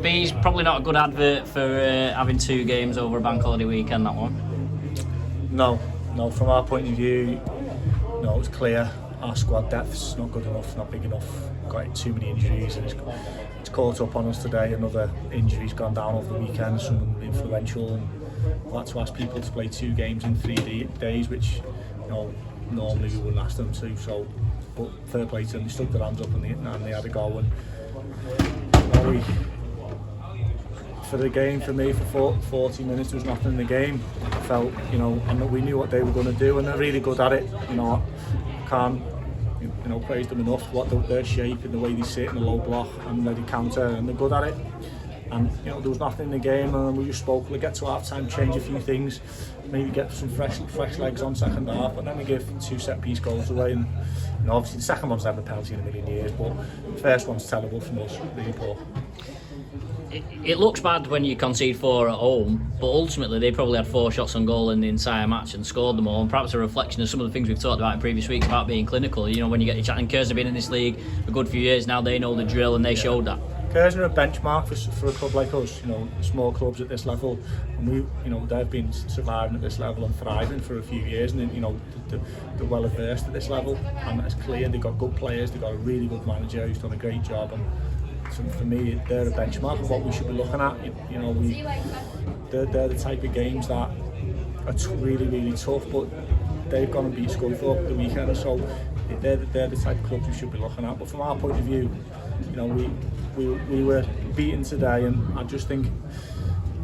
B's probably not a good advert for having 2 games over a bank holiday weekend, that one. No, from our point of view, no, it's clear our squad depth's not good enough, not big enough, got too many injuries, and it's caught up on us today. Another injury's gone down over the weekend, someone influential, and we'll have to ask people to play 2 games in 3 days, which normally we wouldn't ask them to. So, but fair play to them, they stuck their hands up and they had a go. And for the game, for me, for 40 minutes, there was nothing in the game. I felt, and we knew what they were going to do, and they're really good at it. I can't, praise them enough. Their shape and the way they sit in the low block and ready counter, and they're good at it. And there was nothing in the game, and we just spoke. We get to half time, change a few things, maybe get some fresh legs on second half, but then we give 2 set piece goals away. And obviously the second one's never a penalty in a million years, but the first one's terrible from us, really poor. It looks bad when you concede 4 at home, but ultimately they probably had 4 shots on goal in the entire match and scored them all, and perhaps a reflection of some of the things we've talked about in previous weeks about being clinical. When you get your chat, and Curzon have been in this league a good few years now, they know the drill, and they showed that. Curzon are a benchmark for a club like us, small clubs at this level, and they've been surviving at this level and thriving for a few years, and they're well versed at this level, and it's clear they've got good players, they've got a really good manager who's done a great job, and so for me they're a benchmark of what we should be looking at. They're the type of games that are really, really tough, but they've gone and beat Scunthorpe the weekend, so they're the type of clubs we should be looking at. But from our point of view, we were beaten today, and I just think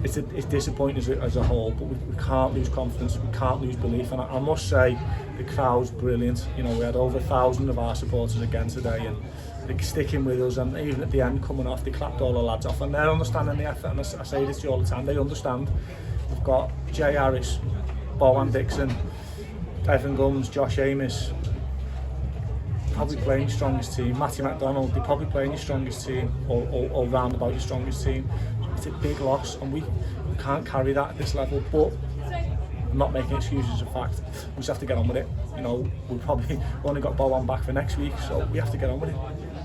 it's disappointing as a whole, but we can't lose confidence, we can't lose belief, and I must say the crowd's brilliant. We had over 1,000 of our supporters again today, and they're sticking with us, and even at the end coming off, they clapped all the lads off, and they're understanding the effort, and I say this to you all the time, they understand. We've got Jay Harris, Bowen Dixon, Evan Gums, Josh Amos, probably playing your strongest team. Matty McDonald, they're probably playing your strongest team, or round about your strongest team. It's a big loss, and we can't carry that at this level, but I'm not making excuses of fact. We just have to get on with it. We've only got Bowen back for next week, so we have to get on with it.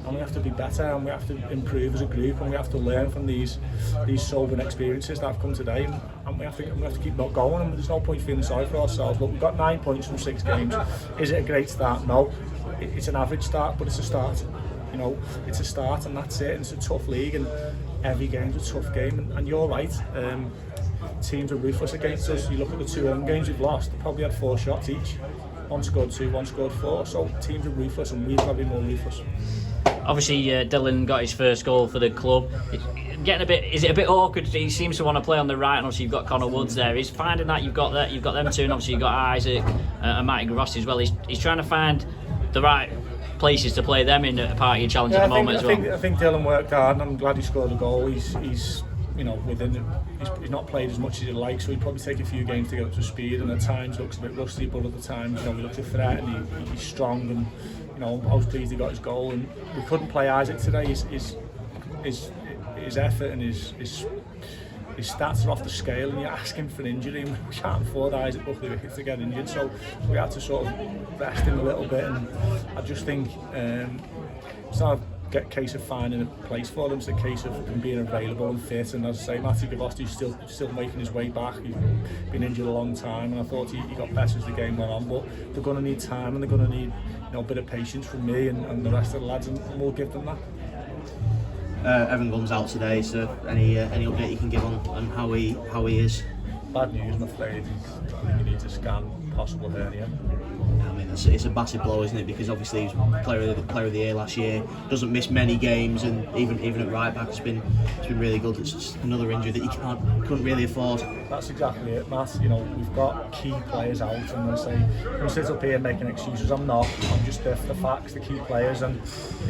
And we have to be better, and we have to improve as a group, and we have to learn from these sobering experiences that have come today, and we have to keep not going, and there's no point feeling sorry for ourselves. Look, we've got 9 points from 6 games. Is it a great start? No. It's an average start, but it's a start. It's a start, and that's it. And it's a tough league, and every game's a tough game. And you're right, teams are ruthless against us. You look at the 2 home games we've lost, they probably had 4 shots each. One scored 2, one scored 4. So teams are ruthless, and we've got to be more ruthless. Obviously, Dylan got his first goal for the club. Is it a bit awkward? He seems to want to play on the right, and obviously you've got Connor Woods there. He's finding that you've got them 2, and obviously you've got Isaac and Matty Grossi as well. He's trying to find the right places to play them in a part of your challenge at the moment as well. I think Dylan worked hard, and I'm glad he scored a goal. He's not played as much as he'd like, so he'd probably take a few games to get up to speed, and at times looks a bit rusty, but other times he looks a threat, and he's strong, and I was pleased he got his goal. And we couldn't play Isaac today. His effort and his stats are off the scale, and you're asking for an injury, and we can't afford Isaac Buckley to get injured, so we had to sort of rest him a little bit. And I just think it's not a case of finding a place for them, it's a case of him being available and fit. And as I say, Matty Gavosti's still making his way back. He's been injured a long time, and I thought he got better as the game went on, but they're going to need time, and they're going to need a bit of patience from me and the rest of the lads, and we'll give them that. Evan Gums out today, so any update you can give on how he is? Bad news, I'm afraid. I think he needs a scan, possible hernia. I mean, it's a massive blow, isn't it? Because obviously he was player of the year last year, doesn't miss many games, and even at right back it's been really good. It's just another injury that you couldn't really afford. That's exactly it, Matt. We've got key players out, and I say I'm sit up here making excuses. I'm not. I'm just there for the facts, the key players, and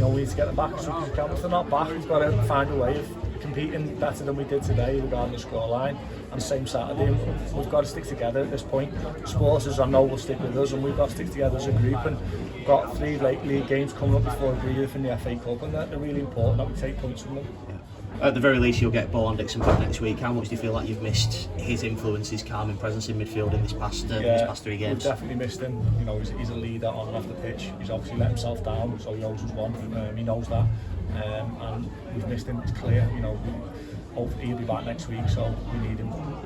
we need to get them back as soon as we can. If they're not back, we've got to find a way of competing better than we did today regarding the scoreline. And same Saturday, we've got to stick together at this point. Supporters, I know, will stick with us, and we've got to stick together as a group. And we've got 3 late league games coming up before we agree in the FA Cup, and they're really important that we take points from them. Yeah. At the very least, you'll get Bowen Dixon back next week. How much do you feel like you've missed his influence, his calming presence in midfield in these past 3 games? We've definitely missed him. He's a leader on and off the pitch. He's obviously let himself down, so he owes us one. He knows that. and we've missed him. It's clear, you know. Hopefully he'll be back next week, so we need him.